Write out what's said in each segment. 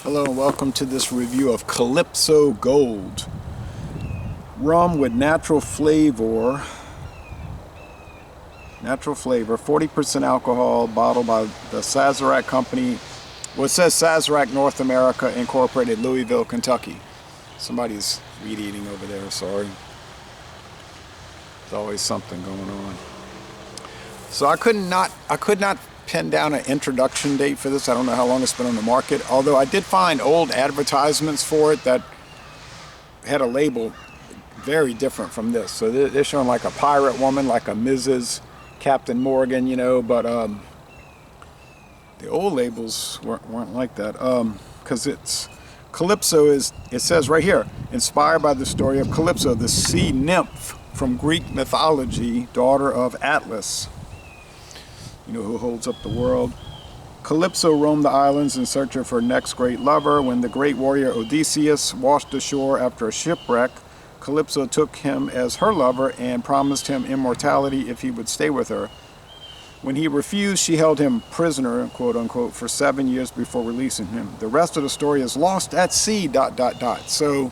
Hello and welcome to this review of Calypso Gold. Rum with natural flavor, 40% alcohol, bottled by the Sazerac Company. Well, it says Sazerac North America Incorporated, Louisville, Kentucky. Somebody's weed eating over there, sorry. There's always something going on. So I could not pin down an introduction date for this. I don't know how long it's been on the market, although I did find old advertisements for it that had a label very different from this. So they're showing like a pirate woman, like a Mrs. Captain Morgan, you know, but the old labels weren't like that, because it's Calypso it says right here, inspired by the story of Calypso, the sea nymph from Greek mythology, daughter of Atlas, you know, who holds up the world. Calypso roamed the islands in search of her next great lover. When the great warrior Odysseus washed ashore after a shipwreck, Calypso took him as her lover and promised him immortality if he would stay with her. When he refused, she held him prisoner, quote unquote, for 7 years before releasing him. The rest of the story is lost at sea, ... So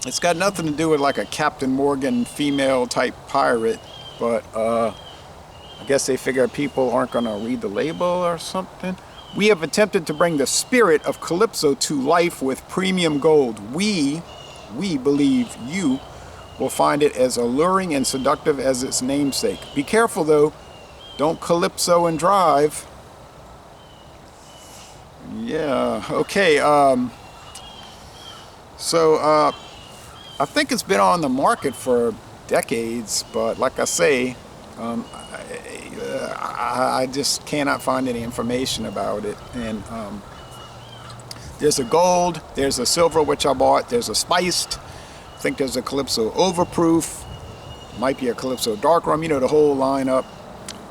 it's got nothing to do with like a Captain Morgan female type pirate, but I guess they figure people aren't going to read the label or something. We have attempted to bring the spirit of Calypso to life with premium gold. We believe you will find it as alluring and seductive as its namesake. Be careful though, don't Calypso and drive. Yeah, okay. So I think it's been on the market for decades, but like I say, I just cannot find any information about it. And there's a gold, there's a silver, which I bought, there's a spiced, I think there's a Calypso overproof, might be a Calypso dark rum, you know, the whole lineup.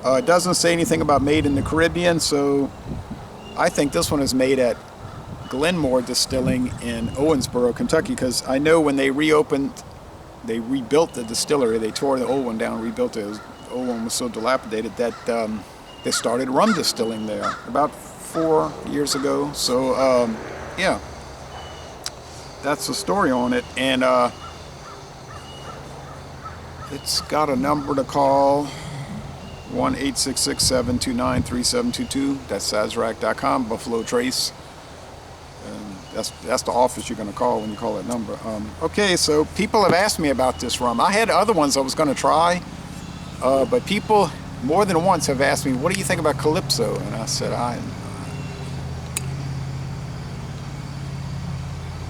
It doesn't say anything about made in the Caribbean, so I think this one is made at Glenmore Distilling in Owensboro, Kentucky, because I know when they reopened, they rebuilt the distillery, they tore the old one down, rebuilt it. The old one was so dilapidated that they started rum distilling there about 4 years ago. So yeah, that's the story on it. And it's got a number to call, 1-866-729-3722. That's Sazerac.com, Buffalo Trace. And that's the office you're going to call when you call that number. Okay, so people have asked me about this rum. I had other ones I was going to try, but people more than once have asked me, what do you think about Calypso? And I said,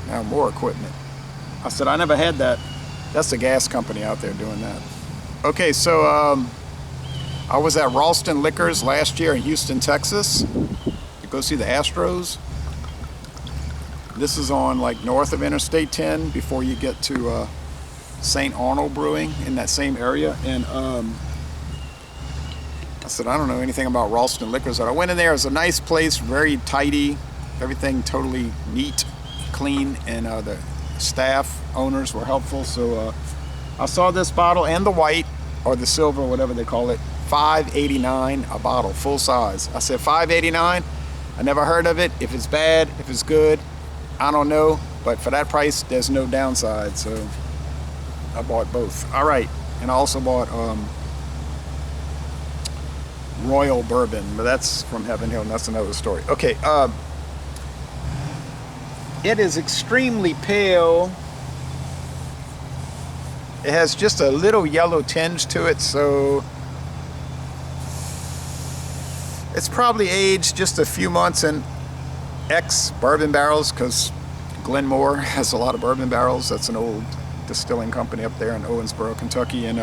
now more equipment. I said, I never had that. That's the gas company out there doing that. Okay, so I was at Ralston Liquors last year in Houston, Texas, to go see the Astros. This is on like north of Interstate 10 before you get to St. Arnold Brewing, in that same area. And I said, I don't know anything about Ralston Liquors. So I went in there. It was a nice place, very tidy, everything totally neat, clean, and the staff, owners were helpful. So I saw this bottle and the white, or the silver, whatever they call it, $5.89 a bottle, full size. I said, $5.89? I never heard of it. If it's bad, if it's good, I don't know. But for that price, there's no downside. So I bought both. All right, and I also bought Royal Bourbon, but that's from Heaven Hill, and that's another story. Okay, it is extremely pale. It has just a little yellow tinge to it, so it's probably aged just a few months in ex-bourbon barrels, because Glenmore has a lot of bourbon barrels. That's an old distilling company up there in Owensboro, Kentucky, and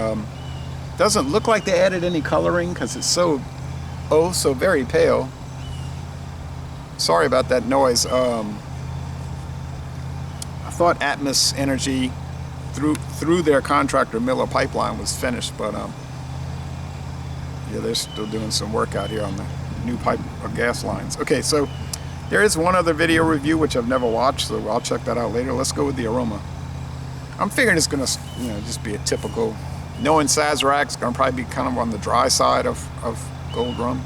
doesn't look like they added any coloring because it's so very pale. Sorry about that noise. I thought Atmos Energy through their contractor Miller Pipeline was finished, but yeah, they're still doing some work out here on the new pipe or gas lines. Okay, so there is one other video review which I've never watched, so I'll check that out later. Let's go with the aroma. I'm figuring it's gonna, you know, just be a typical, knowing Sazerac's gonna probably be kind of on the dry side of gold rum.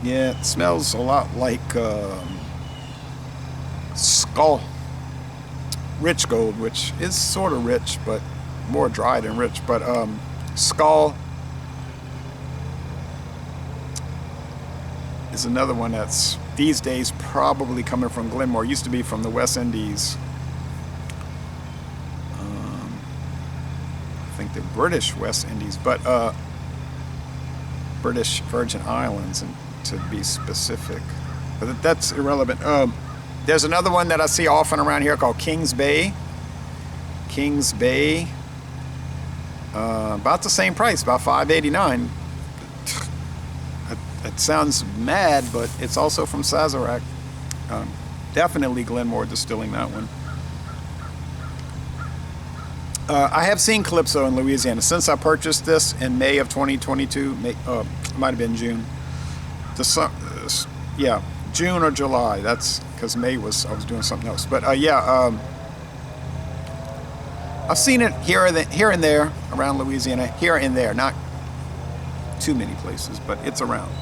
Yeah, it smells a lot like Skull Rich Gold, which is sort of rich, but more dry than rich. But Skull is another one that's these days probably coming from Glenmore. It used to be from the West Indies. I think the British West Indies, but British Virgin Islands, and to be specific. But that's irrelevant. There's another one that I see often around here called Kings Bay. Kings Bay. About the same price, about $5.89. It sounds mad, but it's also from Sazerac. Definitely Glenmore distilling that one. I have seen Calypso in Louisiana since I purchased this in May of 2022. May, it might have been June. Yeah, June or July. That's because May was I was doing something else. But yeah, I've seen it here and there around Louisiana. Here and there, not too many places, but it's around.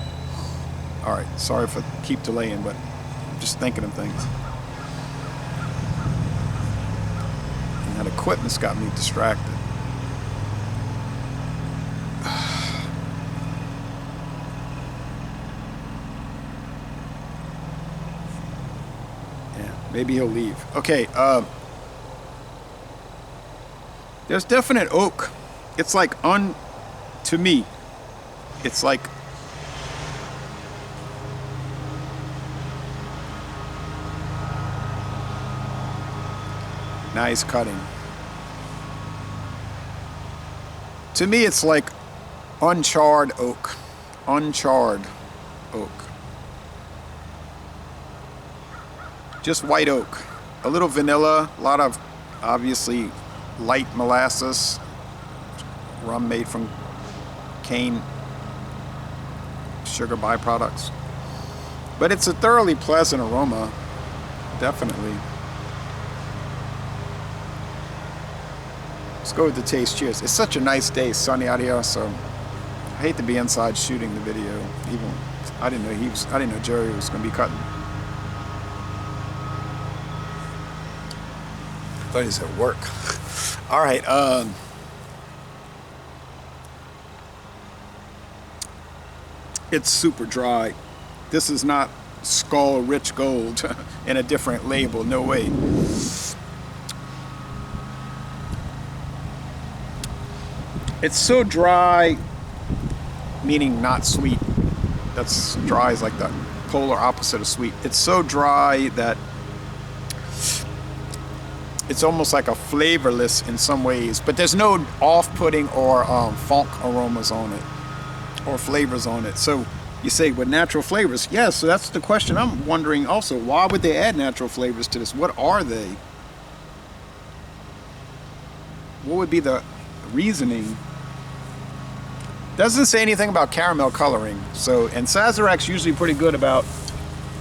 All right, sorry for keep delaying, but I'm just thinking of things. And that equipment's got me distracted. Yeah, maybe he'll leave. Okay, there's definite oak. It's like to me, it's like nice cutting. To me, it's like uncharred oak. Uncharred oak. Just white oak. A little vanilla, a lot of obviously light molasses. Rum made from cane sugar byproducts. But it's a thoroughly pleasant aroma. Definitely. Let's go with the taste. Cheers. It's such a nice day, sunny out here, so I hate to be inside shooting the video. Even I didn't know Jerry was going to be cutting. I thought he was at work. All right. It's super dry. This is not Skull Rich Gold in a different label. No way. It's so dry, meaning not sweet. That's dry is like the polar opposite of sweet. It's so dry that it's almost like a flavorless in some ways, but there's no off-putting or funk aromas on it or flavors on it. So you say with natural flavors, yes. So that's the question I'm wondering also. Why would they add natural flavors to this? What are they? What would be the reasoning? Doesn't say anything about caramel coloring. So, and Sazerac's usually pretty good about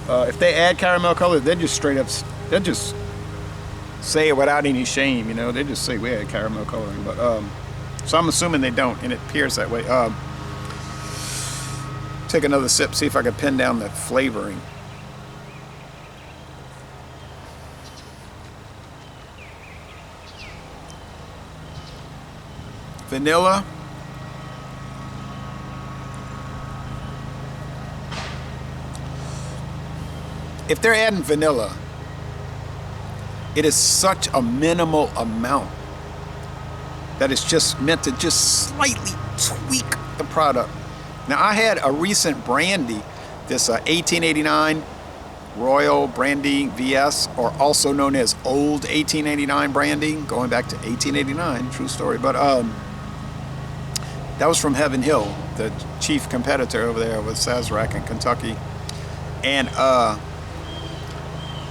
if they add caramel color, they just straight up, they just say it without any shame, you know. They just say we add caramel coloring, but so I'm assuming they don't, and it appears that way. Take another sip, see if I can pin down the flavoring. Vanilla. If they're adding vanilla, it is such a minimal amount that it's just meant to just slightly tweak the product. Now, I had a recent brandy, this 1889 Royal Brandy VS, or also known as Old 1889 Brandy, going back to 1889, true story. But that was from Heaven Hill, the chief competitor over there with Sazerac in Kentucky. And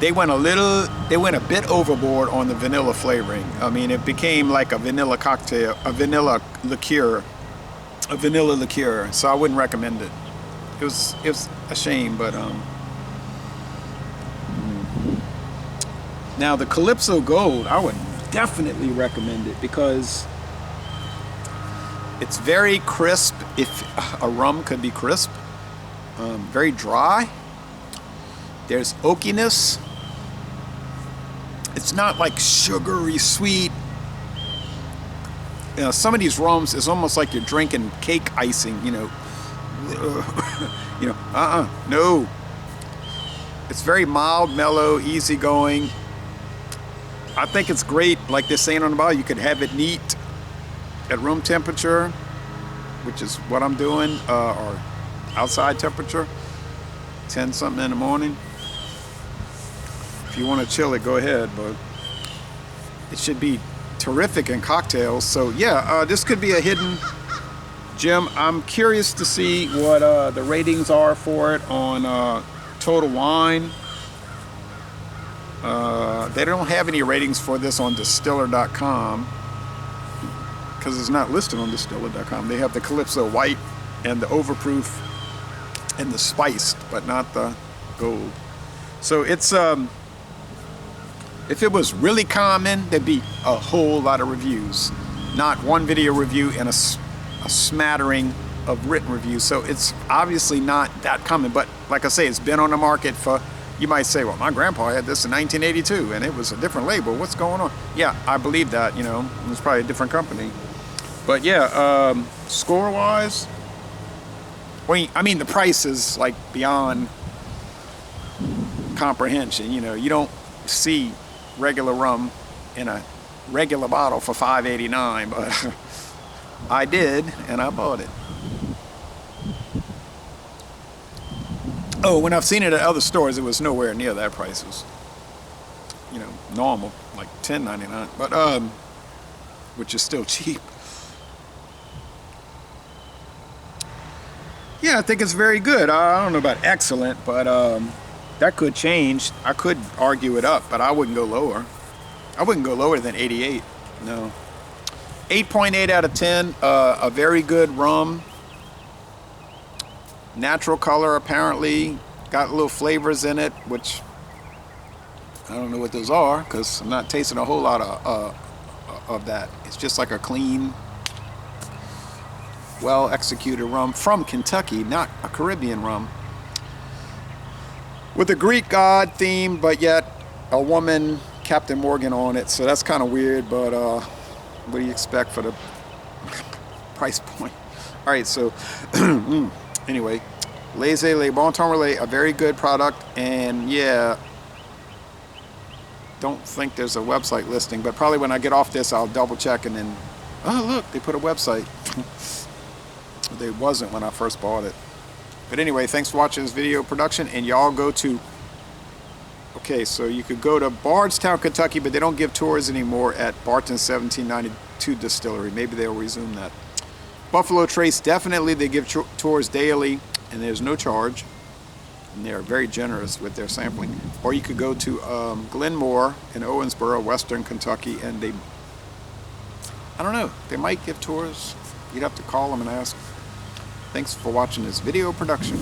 they went a bit overboard on the vanilla flavoring. I mean, it became like a vanilla cocktail, a vanilla liqueur. So I wouldn't recommend it. It was a shame, but now the Calypso Gold, I would definitely recommend it because it's very crisp. If a rum could be crisp, very dry. There's oakiness. It's not like sugary sweet. You know, some of these rums is almost like you're drinking cake icing, you know. No. It's very mild, mellow, easygoing. I think it's great, like they're saying on the bottle, you could have it neat at room temperature, which is what I'm doing, or outside temperature, 10 something in the morning. If you want to chill it, go ahead, but it should be terrific in cocktails. So yeah, this could be a hidden gem. I'm curious to see what the ratings are for it on Total Wine. They don't have any ratings for this on distiller.com because it's not listed on distiller.com. They have the Calypso White and the Overproof and the Spiced, but not the Gold. So it's if it was really common, there'd be a whole lot of reviews, not one video review and a smattering of written reviews. So it's obviously not that common, but like I say, it's been on the market for, you might say, well, my grandpa had this in 1982 and it was a different label. What's going on? Yeah, I believe that, you know, it was probably a different company. But yeah, score-wise, I mean, the price is like beyond comprehension. You know, you don't see regular rum in a regular bottle for $5.89, but I did, and I bought it. Oh, when I've seen it at other stores, it was nowhere near that price. It was, you know, normal, like $10.99, but which is still cheap. Yeah, I think it's very good. I don't know about excellent, but that could change. I could argue it up, but I wouldn't go lower. I wouldn't go lower than 88. No. 8.8 out of 10. A very good rum. Natural color, apparently. Got little flavors in it, which I don't know what those are because I'm not tasting a whole lot of that. It's just like a clean, well executed rum from Kentucky, not a Caribbean rum. With a Greek god theme, but yet a woman, Captain Morgan, on it. So that's kind of weird, but what do you expect for the price point? All right, so anyway, Laissez Le Bon Temps Relais, a very good product, and yeah, don't think there's a website listing, but probably when I get off this, I'll double check and then, oh look, they put a website. There wasn't when I first bought it. But anyway, thanks for watching this video production, and y'all go to, okay, so you could go to Bardstown, Kentucky, but they don't give tours anymore at Barton 1792 Distillery. Maybe they'll resume that. Buffalo Trace, definitely they give tours daily, and there's no charge. And they're very generous with their sampling. Or you could go to Glenmore in Owensboro, Western Kentucky, and they, I don't know, they might give tours. You'd have to call them and ask. Thanks for watching this video production.